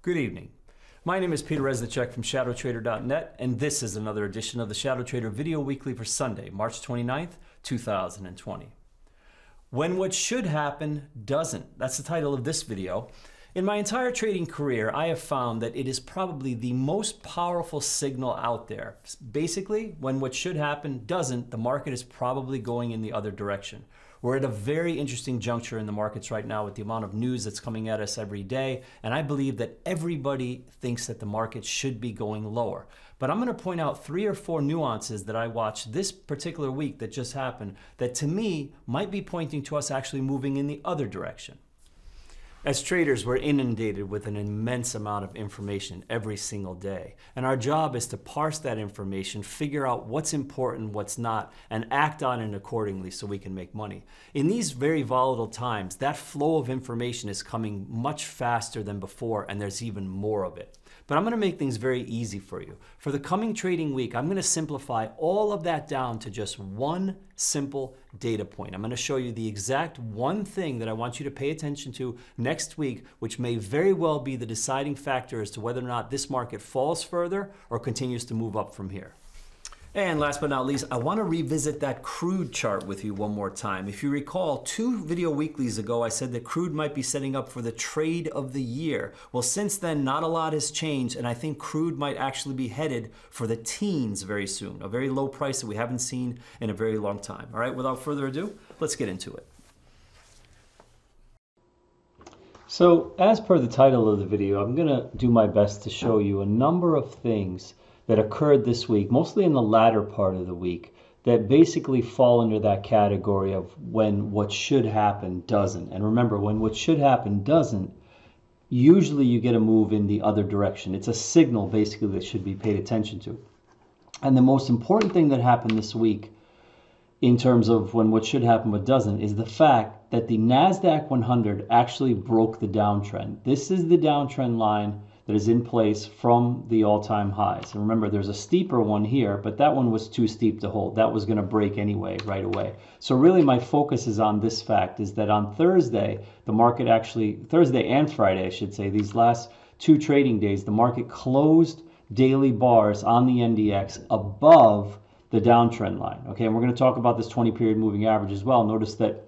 Good evening. My name is Peter Resnicek from ShadowTrader.net, and this is another edition of the ShadowTrader Video Weekly for Sunday, March 29th, 2020. When what should happen doesn't. That's the title of this video. In my entire trading career, I have found that it is probably the most powerful signal out there. Basically, when what should happen doesn't, the market is probably going in the other direction. We're at a very interesting juncture in the markets right now with the amount of news that's coming at us every day, and I believe that everybody thinks that the market should be going lower. But I'm going to point out 3 or 4 nuances that I watched this particular week that just happened that to me might be pointing to us actually moving in the other direction. As traders, we're inundated with an immense amount of information every single day. And our job is to parse that information, figure out what's important, what's not, and act on it accordingly so we can make money. In these very volatile times, that flow of information is coming much faster than before, and there's even more of it. But I'm going to make things very easy for you. For the coming trading week, I'm going to simplify all of that down to just one simple data point. I'm going to show you the exact one thing that I want you to pay attention to next week, which may very well be the deciding factor as to whether or not this market falls further or continues to move up from here. And last but not least, I want to revisit that Crude chart with you one more time. If you recall, 2 video weeklies ago, I said that Crude might be setting up for the trade of the year. Well, since then, not a lot has changed, and I think Crude might actually be headed for the teens very soon, a very low price that we haven't seen in a very long time. All right, without further ado, let's get into it. So, as per the title of the video, I'm going to do my best to show you a number of things that occurred this week, mostly in the latter part of the week, that basically fall under that category of when what should happen doesn't. And remember, when what should happen doesn't, usually you get a move in the other direction. It's a signal basically that should be paid attention to. And the most important thing that happened this week in terms of when what should happen but doesn't is the fact that the NASDAQ 100 actually broke the downtrend. This is the downtrend line that is in place from the all-time highs. And remember, there's a steeper one here, but that one was too steep to hold. That was going to break anyway, right away. So really my focus is on this fact, is that on Thursday, the market actually, Thursday and Friday, I should say, these last 2 trading days, the market closed daily bars on the NDX above the downtrend line. Okay, and we're going to talk about this 20-period moving average as well. Notice that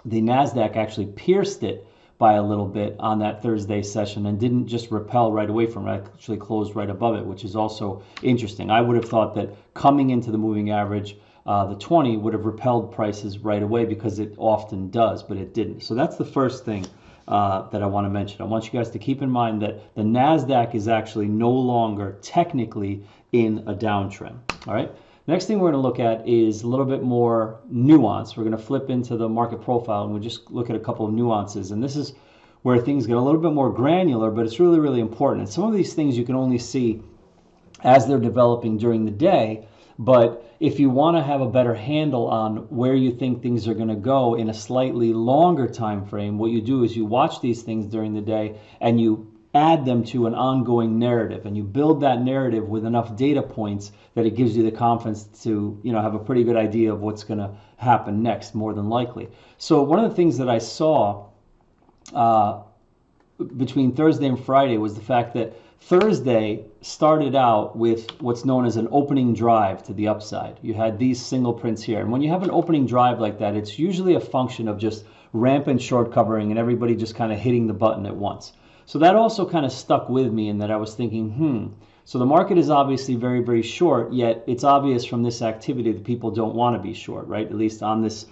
the NASDAQ actually pierced it by a little bit on that Thursday session and didn't just repel right away from it, actually closed right above it, which is also interesting. I would have thought that coming into the moving average, the 20 would have repelled prices right away because it often does, but it didn't. So that's the first thing that I want to mention. I want you guys to keep in mind that the NASDAQ is actually no longer technically in a downtrend. All right. Next thing we're going to look at is a little bit more nuance. We're going to flip into the market profile and we'll just look at a couple of nuances. And this is where things get a little bit more granular, but it's really, really important. And some of these things you can only see as they're developing during the day. But if you want to have a better handle on where you think things are going to go in a slightly longer time frame, what you do is you watch these things during the day and you add them to an ongoing narrative, and you build that narrative with enough data points that it gives you the confidence to, have a pretty good idea of what's going to happen next, more than likely. So one of the things that I saw between Thursday and Friday was the fact that Thursday started out with what's known as an opening drive to the upside. You had these single prints here, and when you have an opening drive like that, it's usually a function of just rampant short covering and everybody just kind of hitting the button at once. So that also kind of stuck with me in that I was thinking, so the market is obviously very, very short, yet it's obvious from this activity that people don't want to be short, right? At least on this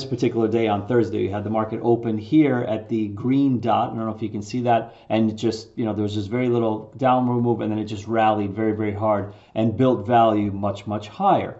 particular day on Thursday, you had the market open here at the green dot. I don't know if you can see that. And just, there was just very little downward move, and then it just rallied very, very hard and built value much, much higher.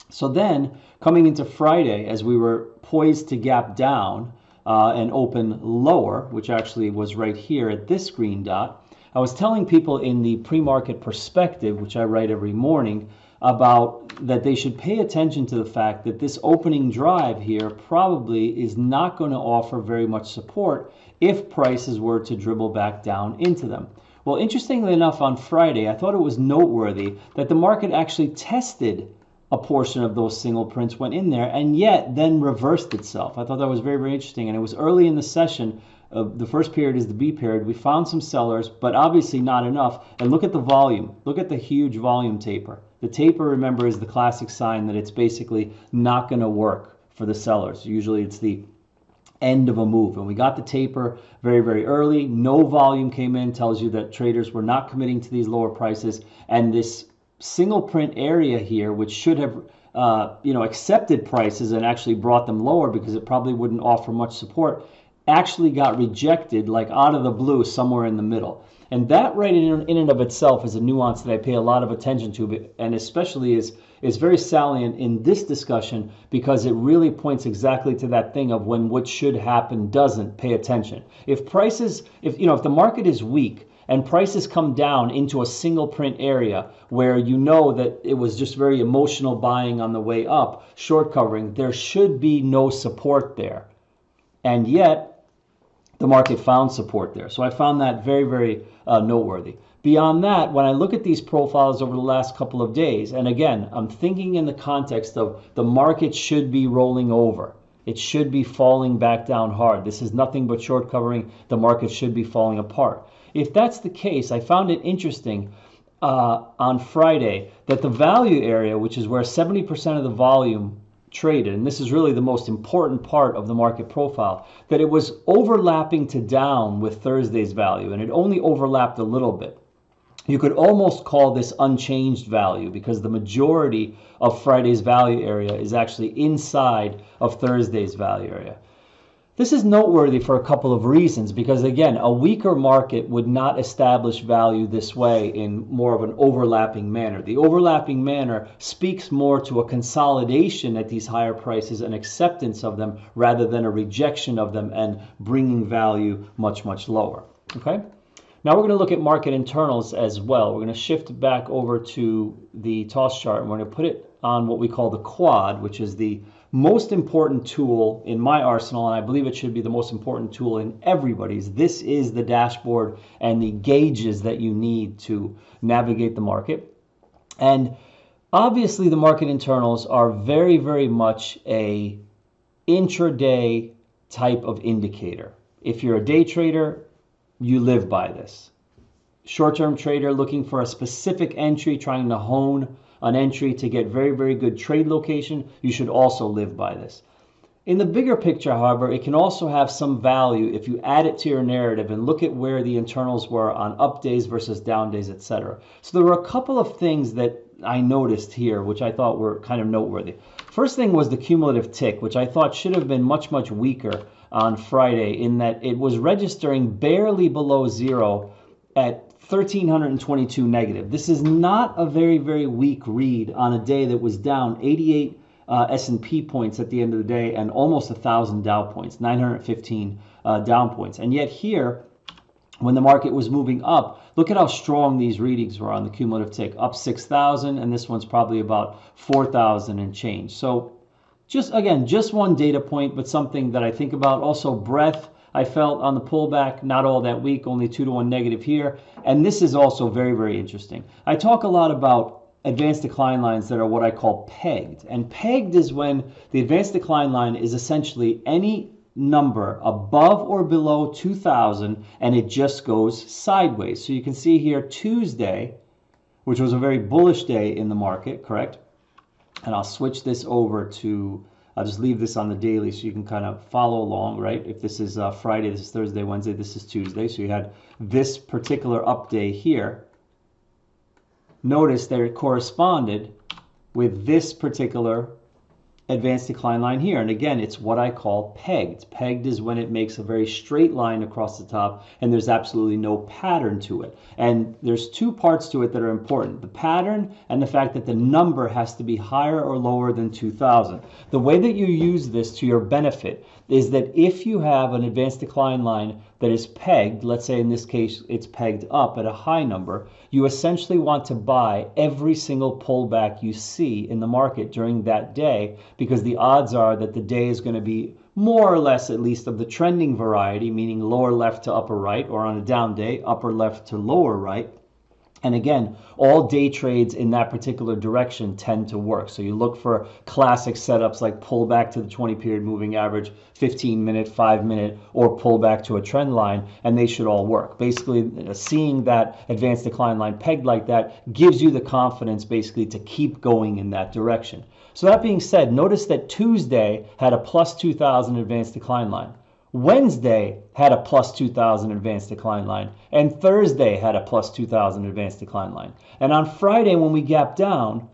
So then coming into Friday, as we were poised to gap down, and open lower, which actually was right here at this green dot, I was telling people in the pre-market perspective, which I write every morning, about that they should pay attention to the fact that this opening drive here probably is not going to offer very much support if prices were to dribble back down into them. Well, interestingly enough, on Friday, I thought it was noteworthy that the market actually tested a portion of those single prints, went in there, and yet then reversed itself. I thought that was very, very interesting. And it was early in the session The first period is the B period. We found some sellers, but obviously not enough. And look at the volume. Look at the huge volume taper. The taper, remember, is the classic sign that it's basically not going to work for the sellers. Usually it's the end of a move. And we got the taper very, very early. No volume came in, tells you that traders were not committing to these lower prices. And this single print area here, which should have accepted prices and actually brought them lower because it probably wouldn't offer much support, actually got rejected like out of the blue somewhere in the middle. And that right in and of itself is a nuance that I pay a lot of attention to, and especially is very salient in this discussion because it really points exactly to that thing of when what should happen doesn't. Pay attention. If the market is weak and prices come down into a single print area where you know that it was just very emotional buying on the way up, short covering, there should be no support there. And yet, the market found support there. So I found that very, very noteworthy. Beyond that, when I look at these profiles over the last couple of days, and again, I'm thinking in the context of the market should be rolling over. It should be falling back down hard. This is nothing but short covering. The market should be falling apart. If that's the case, I found it interesting on Friday that the value area, which is where 70% of the volume traded, and this is really the most important part of the market profile, that it was overlapping to down with Thursday's value, and it only overlapped a little bit. You could almost call this unchanged value because the majority of Friday's value area is actually inside of Thursday's value area. This is noteworthy for a couple of reasons because, again, a weaker market would not establish value this way in more of an overlapping manner. The overlapping manner speaks more to a consolidation at these higher prices and acceptance of them rather than a rejection of them and bringing value much, much lower. Okay? Now we're going to look at market internals as well. We're going to shift back over to the toss chart and we're going to put it on what we call the quad, which is the most important tool in my arsenal, and I believe it should be the most important tool in everybody's. This is the dashboard and the gauges that you need to navigate the market. And obviously the market internals are very, very much a intraday type of indicator. If you're a day trader, you live by this. Short-term trader looking for a specific entry, trying to hone an entry to get very, very good trade location, you should also live by this. In the bigger picture, however, it can also have some value if you add it to your narrative and look at where the internals were on up days versus down days, etc. So there were a couple of things that I noticed here, which I thought were kind of noteworthy. First thing was the cumulative tick, which I thought should have been much, much weaker on Friday in that it was registering barely below zero at 1,322 negative. This is not a very, very weak read on a day that was down 88 S&P points at the end of the day and almost 1,000 Dow points, 915 down points. And yet here, when the market was moving up, look at how strong these readings were on the cumulative tick, up 6,000, and this one's probably about 4,000 and change. So just one data point, but something that I think about. Also breadth, I felt on the pullback, not all that weak, only 2-to-1 negative here. And this is also very, very interesting. I talk a lot about advanced decline lines that are what I call pegged. And pegged is when the advanced decline line is essentially any number above or below 2,000 and it just goes sideways. So you can see here Tuesday, which was a very bullish day in the market, correct? And I'll switch this over to, I'll just leave this on the daily so you can kind of follow along, right? If this is Friday, this is Thursday, Wednesday, this is Tuesday. So you had this particular up day here. Notice that it corresponded with this particular advanced decline line here. And again, it's what I call pegged. Pegged is when it makes a very straight line across the top and there's absolutely no pattern to it. And there's two parts to it that are important. The pattern and the fact that the number has to be higher or lower than 2,000. The way that you use this to your benefit is that if you have an advanced decline line that is pegged, let's say in this case it's pegged up at a high number, you essentially want to buy every single pullback you see in the market during that day because the odds are that the day is going to be more or less at least of the trending variety, meaning lower left to upper right, or on a down day, upper left to lower right. And again, all day trades in that particular direction tend to work. So you look for classic setups like pull back to the 20-period moving average, 15-minute, 5-minute, or pull back to a trend line, and they should all work. Basically, seeing that advanced decline line pegged like that gives you the confidence basically to keep going in that direction. So that being said, notice that Tuesday had a plus 2,000 advanced decline line. Wednesday had a plus 2,000 advanced decline line, and Thursday had a plus 2,000 advanced decline line. And on Friday, when we gap down,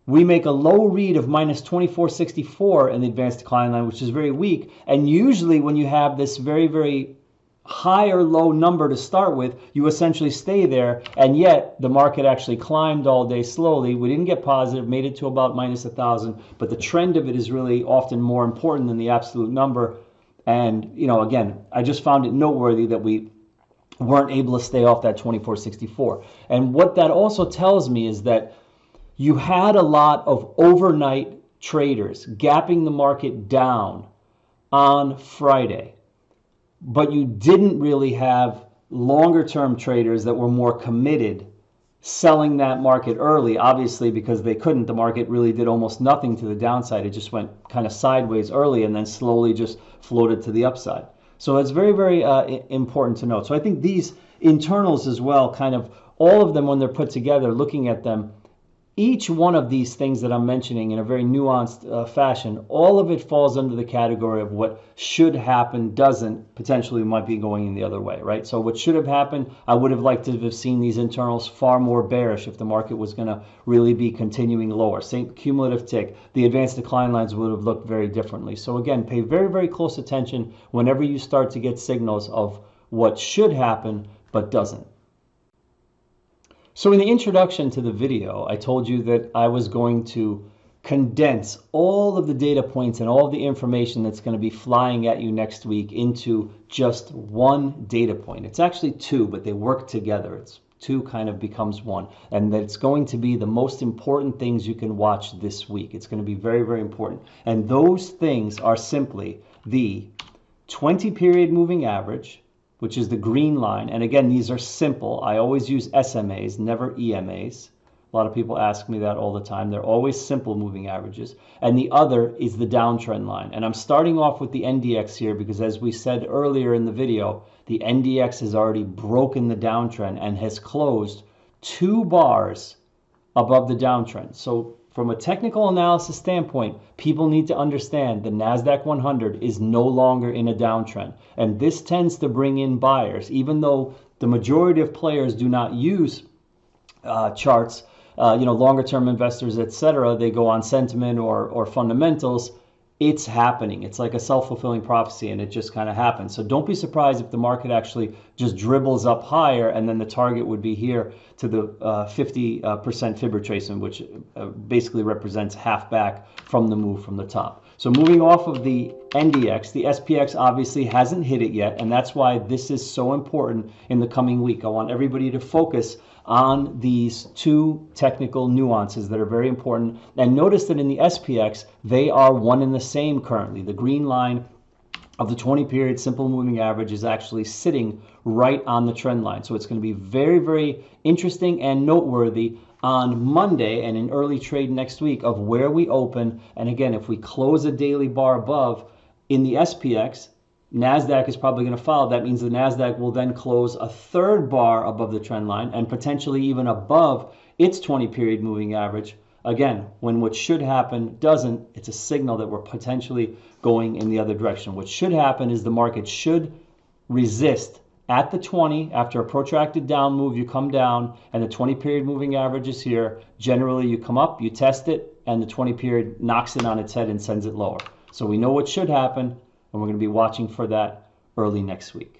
we make a low read of minus 2464 in the advanced decline line, which is very weak. And usually when you have this very, very high or low number to start with, you essentially stay there, and yet the market actually climbed all day slowly. We didn't get positive, made it to about minus 1,000, but the trend of it is really often more important than the absolute number. And, you know, again, I just found it noteworthy that we weren't able to stay off that 2464. And what that also tells me is that you had a lot of overnight traders gapping the market down on Friday, but you didn't really have longer term traders that were more committed selling that market early, obviously because they couldn't. The market really did almost nothing to the downside. It just went kind of sideways early and then slowly just floated to the upside. So it's very, very important to note. So I think these internals as well, kind of all of them when they're put together, looking at them, each one of these things that I'm mentioning in a very nuanced fashion, all of it falls under the category of what should happen, doesn't, potentially might be going in the other way, right? So what should have happened, I would have liked to have seen these internals far more bearish if the market was going to really be continuing lower. Same cumulative tick, the advanced decline lines would have looked very differently. So again, pay very, very close attention whenever you start to get signals of what should happen but doesn't. So in the introduction to the video, I told you that I was going to condense all of the data points and all of the information that's going to be flying at you next week into just one data point. It's actually two, but they work together. It's two kind of becomes one. And that it's going to be the most important things you can watch this week. It's going to be very, very important. And those things are simply the 20-period moving average, which is the green line. And again, these are simple. I always use SMAs, never EMAs. A lot of people ask me that all the time. They're always simple moving averages. And the other is the downtrend line. And I'm starting off with the NDX here because, as we said earlier in the video, the NDX has already broken the downtrend and has closed 2 bars above the downtrend. So from a technical analysis standpoint, people need to understand the NASDAQ 100 is no longer in a downtrend. And this tends to bring in buyers, even though the majority of players do not use charts, longer term investors, etc. They go on sentiment or fundamentals. It's happening. It's like a self-fulfilling prophecy, and it just kind of happens. So don't be surprised if the market actually just dribbles up higher, and then the target would be here to the 50% fib retracement, which basically represents half back from the move from the top. So moving off of the NDX, the SPX obviously hasn't hit it yet, and that's why this is so important in the coming week. I want everybody to focus on these two technical nuances that are very important. And notice that in the SPX, they are one and the same currently. The green line of the 20-period simple moving average is actually sitting right on the trend line. So it's going to be very, very interesting and noteworthy on Monday and in early trade next week of where we open. And again, if we close a daily bar above in the SPX, NASDAQ is probably going to follow. That means the NASDAQ will then close a 3rd bar above the trend line and potentially even above its 20-period moving average. Again, when what should happen doesn't, it's a signal that we're potentially going in the other direction. What should happen is the market should resist at the 20. After a protracted down move, you come down and the 20-period moving average is here. Generally, you come up, you test it, and the 20-period knocks it on its head and sends it lower. So we know what should happen, and we're going to be watching for that early next week.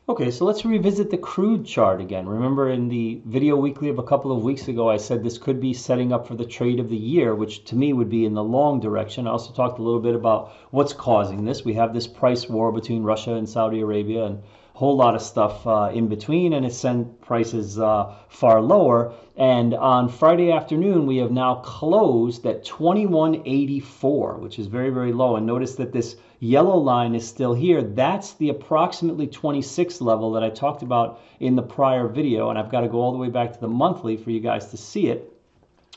Okay, so let's revisit the crude chart again. Remember in the video weekly of a couple of weeks ago, I said this could be setting up for the trade of the year, which to me would be in the long direction. I also talked a little bit about what's causing this. We have this price war between Russia and Saudi Arabia, and whole lot of stuff in between, and it sent prices far lower. And on Friday afternoon, we have now closed at 21.84, which is very, very low. And notice that this yellow line is still here. That's the approximately 26 level that I talked about in the prior video. And I've got to go all the way back to the monthly for you guys to see it,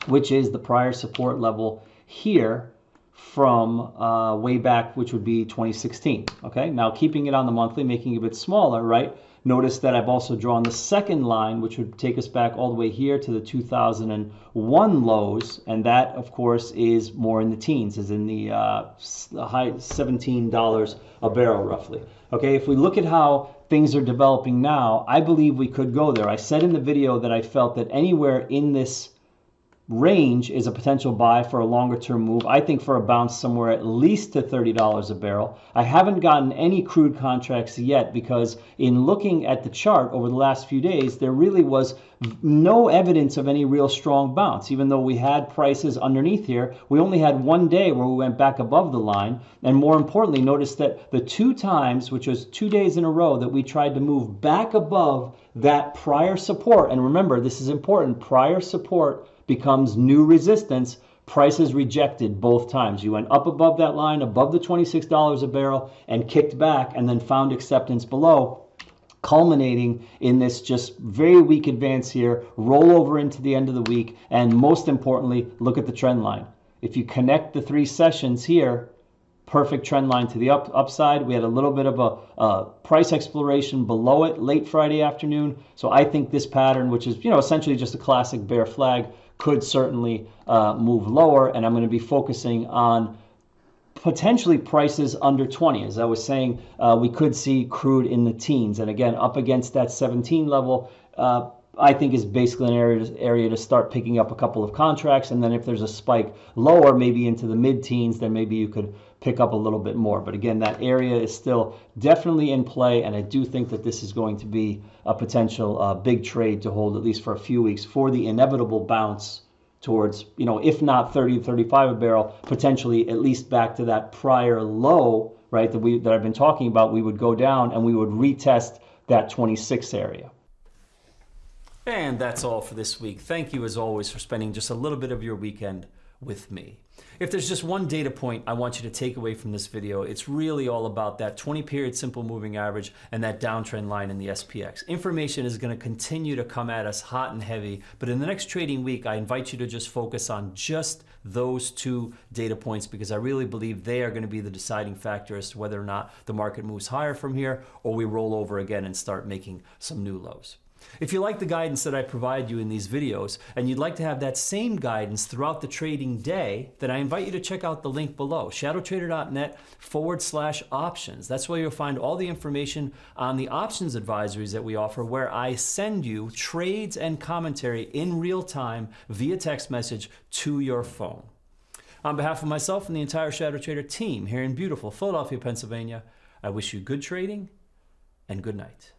which is the prior support level here from way back, which would be 2016. Okay, now keeping it on the monthly, making it a bit smaller, right? Notice that I've also drawn the second line, which would take us back all the way here to the 2001 lows, and that, of course, is more in the teens, is in the high $17 a barrel, roughly. Okay, if we look at how things are developing now, I believe we could go there. I said in the video that I felt that anywhere in this range is a potential buy for a longer term move. I think for a bounce somewhere at least to $30 a barrel. I haven't gotten any crude contracts yet because in looking at the chart over the last few days, there really was no evidence of any real strong bounce. Even though we had prices underneath here, we only had one day where we went back above the line. And more importantly, notice that the 2 times, which was 2 days in a row, that we tried to move back above that prior support. And remember, this is important, prior support becomes new resistance. Prices rejected both times. You went up above that line, above the $26 a barrel, and kicked back and then found acceptance below, culminating in this just very weak advance here, roll over into the end of the week, and most importantly, look at the trend line. If you connect the 3 sessions here, perfect trend line to the upside. We had a little bit of a price exploration below it late Friday afternoon. So I think this pattern, which is essentially just a classic bear flag, could certainly move lower. And I'm going to be focusing on potentially prices under 20. As I was saying, we could see crude in the teens. And again, up against that 17 level, I think is basically an area to start picking up a couple of contracts. And then if there's a spike lower, maybe into the mid-teens, then maybe you could pick up a little bit more. But again, that area is still definitely in play. And I do think that this is going to be a potential big trade to hold at least for a few weeks for the inevitable bounce towards, if not 30 to 35 a barrel, potentially at least back to that prior low, right, that I've been talking about. We would go down and we would retest that 26 area. And that's all for this week. Thank you, as always, for spending just a little bit of your weekend with me. If there's just one data point I want you to take away from this video, it's really all about that 20-period simple moving average and that downtrend line in the SPX. Information is going to continue to come at us hot and heavy, but in the next trading week, I invite you to just focus on just those 2 data points because I really believe they are going to be the deciding factor as to whether or not the market moves higher from here or we roll over again and start making some new lows. If you like the guidance that I provide you in these videos and you'd like to have that same guidance throughout the trading day, then I invite you to check out the link below, shadowtrader.net/options. That's where you'll find all the information on the options advisories that we offer, where I send you trades and commentary in real time via text message to your phone. On behalf of myself and the entire ShadowTrader team here in beautiful Philadelphia, Pennsylvania, I wish you good trading and good night.